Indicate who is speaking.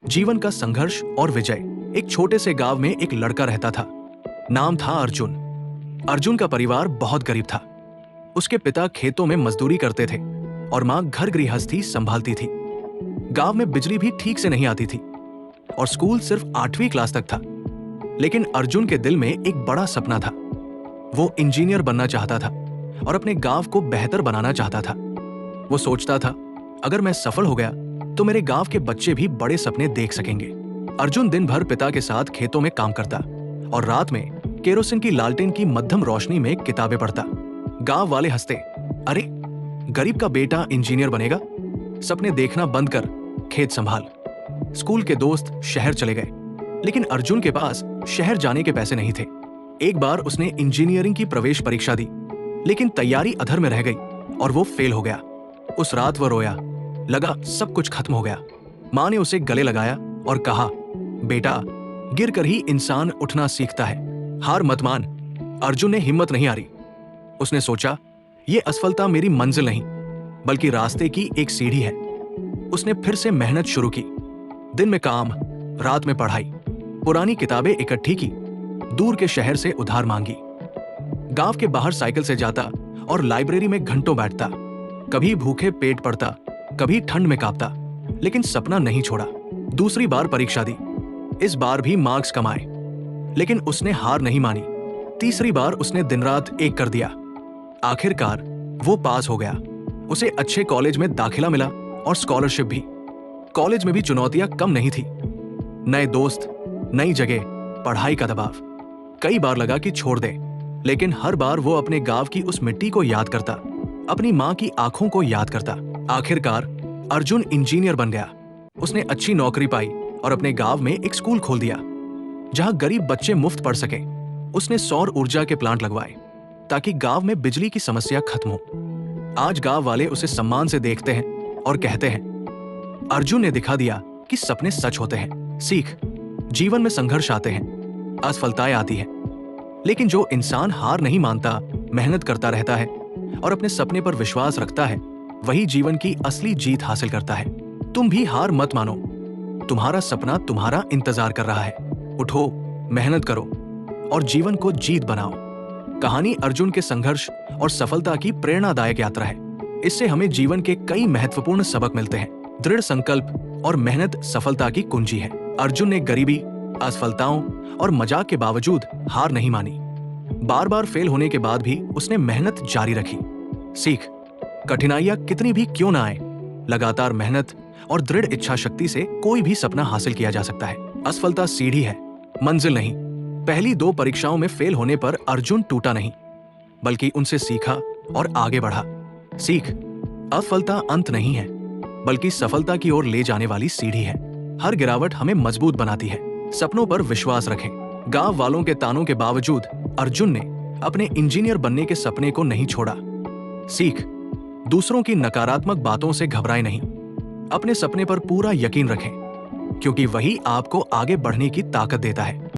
Speaker 1: जीवन का संघर्ष और विजय। एक छोटे से गांव में एक लड़का रहता था। नाम था अर्जुन। अर्जुन का परिवार बहुत गरीब था। उसके पिता खेतों में मजदूरी करते थे और मां घर गृहस्थी संभालती थी। गांव में बिजली भी ठीक से नहीं आती थी और स्कूल सिर्फ 8वीं क्लास तक था। लेकिन अर्जुन के दिल में एक बड़ा सपना था। वो इंजीनियर बनना चाहता था और अपने गांव को बेहतर बनाना चाहता था। वो सोचता था, अगर मैं सफल हो गया तो मेरे गांव के बच्चे भी बड़े सपने देख सकेंगे। अर्जुन दिन भर पिता के साथ खेतों में काम करता और रात में केरोसिन की लालटेन की मध्यम रोशनी में किताबें पढ़ता। गांव वाले हंसते, अरे गरीब का बेटा इंजीनियर बनेगा, सपने देखना बंद कर, खेत संभाल। स्कूल के दोस्त शहर चले गए, लेकिन अर्जुन के पास शहर जाने के पैसे नहीं थे। एक बार उसने इंजीनियरिंग की प्रवेश परीक्षा दी, लेकिन तैयारी अधर में रह गई और वो फेल हो गया। उस रात वो रोया, लगा सब कुछ खत्म हो गया। मां ने उसे गले लगाया और कहा, बेटा गिरकर ही इंसान उठना सीखता है, हार मत मान। अर्जुन ने हिम्मत नहीं हारी। उसने सोचा, ये असफलता मेरी मंजिल नहीं बल्कि रास्ते की एक सीढ़ी है। उसने फिर से मेहनत शुरू की। दिन में काम, रात में पढ़ाई, पुरानी किताबें इकट्ठी की, दूर के शहर से उधार मांगी। गांव के बाहर साइकिल से जाता और लाइब्रेरी में घंटों बैठता। कभी भूखे पेट पड़ता, कभी ठंड में कांपता, लेकिन सपना नहीं छोड़ा। दूसरी बार परीक्षा दी, इस बार भी मार्क्स कमाए, लेकिन उसने हार नहीं मानी। तीसरी बार उसने दिन रात एक कर दिया। आखिरकार वो पास हो गया। उसे अच्छे कॉलेज में दाखिला मिला और स्कॉलरशिप भी। कॉलेज में भी चुनौतियां कम नहीं थी। नए दोस्त, नई जगह, पढ़ाई का दबाव। कई बार लगा कि छोड़ दे, लेकिन हर बार वो अपने गांव की उस मिट्टी को याद करता, अपनी मां की आंखों को याद करता। आखिरकार अर्जुन इंजीनियर बन गया। उसने अच्छी नौकरी पाई और अपने गांव में एक स्कूल खोल दिया जहां गरीब बच्चे मुफ्त पढ़ सके। उसने सौर ऊर्जा के प्लांट लगवाए ताकि गांव में बिजली की समस्या खत्म हो। आज गांव वाले उसे सम्मान से देखते हैं और कहते हैं, अर्जुन ने दिखा दिया कि सपने सच होते हैं। सीख, जीवन में संघर्ष आते हैं, असफलताएं आती हैं, लेकिन जो इंसान हार नहीं मानता, मेहनत करता रहता है और अपने सपने पर विश्वास रखता है, वही जीवन की असली जीत हासिल करता है। तुम भी हार मत मानो, तुम्हारा सपना तुम्हारा इंतजार कर रहा है। उठो, मेहनत करो और जीवन को जीत बनाओ। कहानी अर्जुन के संघर्ष और सफलता की प्रेरणादायक यात्रा है। इससे हमें जीवन के कई महत्वपूर्ण सबक मिलते हैं। दृढ़ संकल्प और मेहनत सफलता की कुंजी है। अर्जुन ने गरीबी, असफलताओं और मजाक के बावजूद हार नहीं मानी। बार बार फेल होने के बाद भी उसने मेहनत जारी रखी। सीख, कठिनाइयां कितनी भी क्यों ना आए, लगातार मेहनत और दृढ़ इच्छा शक्ति से कोई भी सपना हासिल किया जा सकता है। असफलता सीढ़ी है, मंजिल नहीं। पहली 2 परीक्षाओं में फेल होने पर अर्जुन टूटा नहीं, बल्कि उनसे सीखा और आगे बढ़ा। सीख, असफलता अंत नहीं है, बल्कि सफलता की ओर ले जाने वाली सीढ़ी है। हर गिरावट हमें मजबूत बनाती है। सपनों पर विश्वास रखें। गांव वालों के तानों के बावजूद अर्जुन ने अपने इंजीनियर बनने के सपने को नहीं छोड़ा। सीख, दूसरों की नकारात्मक बातों से घबराएं नहीं, अपने सपने पर पूरा यकीन रखें, क्योंकि वही आपको आगे बढ़ने की ताकत देता है।